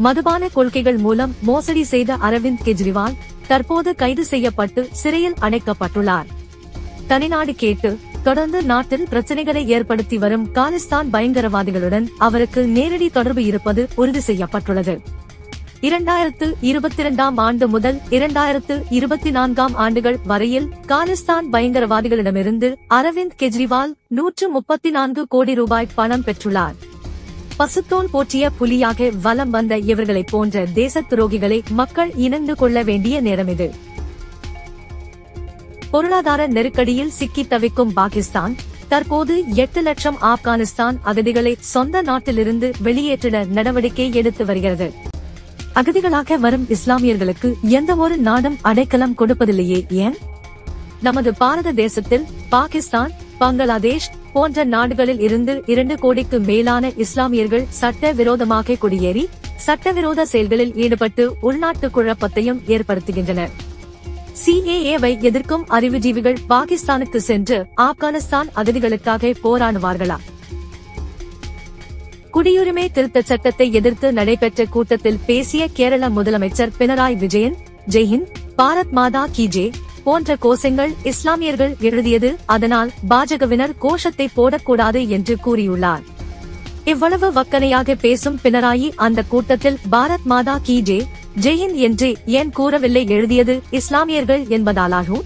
மதுபான கொள்கைகள் மூலம் மோசடி செய்த அரவிந்த் கெஜ்ரிவால் தற்போது கைது செய்யப்பட்டு சிறையில் அடைக்கப்பட்டுள்ளார். தனிநாடு கேட்டு தொடர்ந்து நாட்டில் பிரச்சனைகளை ஏற்படுத்தி வரும் காலிஸ்தான் பயங்கரவாதிகளுடன் அவருக்கு நேரடி தொடர்பு இருப்பது உறுதி செய்யப்பட்டுள்ளது. 2022 ஆண்டு முதல் 2024 ஆண்டுகள் வரையில் காலிஸ்தான் பயங்கரவாதிகளிடமிருந்து அரவிந்த் கெஜ்ரிவால் 134 கோடி ரூபாய் பணம் பெற்றுள்ளார். பசுத்தோல் போற்றிய புலியாக வலம் வந்த இவர்களைப் போன்ற தேச துரோகிகளை மக்கள் இணைந்து கொள்ள வேண்டிய நேரம் இது. பொருளாதார நெருக்கடியில் சிக்கி தவிக்கும் பாகிஸ்தான் தற்போது 8 லட்சம் ஆப்கானிஸ்தான் அகதிகளை சொந்த நாட்டிலிருந்து வெளியேற்றிட நடவடிக்கை எடுத்து வருகிறது. அகதிகளாக வரும் இஸ்லாமியர்களுக்கு எந்த ஒரு நாடும் அடைக்கலம் கொடுப்பதில்லையே ஏன்? நமது பாரத தேசத்தில் பாகிஸ்தான், பங்களாதேஷ் போன்ற நாடுகளில் இருந்து 2 கோடிக்கு மேலான இஸ்லாமியர்கள் சட்ட விரோதமாக குடியேறி சட்டவிரோத செயல்களில் ஈடுபட்டு உள்நாட்டு குழப்பத்தையும் ஏற்படுத்துகின்றனர். CAA-வை எதிர்க்கும் அறிவுஜீவிகள் பாகிஸ்தானுக்கு சென்று ஆப்கானிஸ்தான் அகதிகளுக்காக போராடுவார்களா? குடியுரிமை திருத்தச் சட்டத்தை எதிர்த்து நடைபெற்ற கூட்டத்தில் பேசிய கேரள முதலமைச்சர் பினராயி விஜயன், ஜெய்ஹிந்த், பாரத் மாதா கி ஜெய் போன்ற கோஷங்கள் இஸ்லாமியர்கள் எழுதியது, அதனால் பாஜகவினர் கோஷத்தை போடக்கூடாது என்று கூறியுள்ளார். இவ்வளவு வக்கனையாக பேசும் பினராயி அந்த கூட்டத்தில் பாரத் மாதா கி ஜெய், ஜெய்ஹிந்த் என்று ஏன் கூறவில்லை? எழுதியது இஸ்லாமியர்கள் என்பதாலாகும்.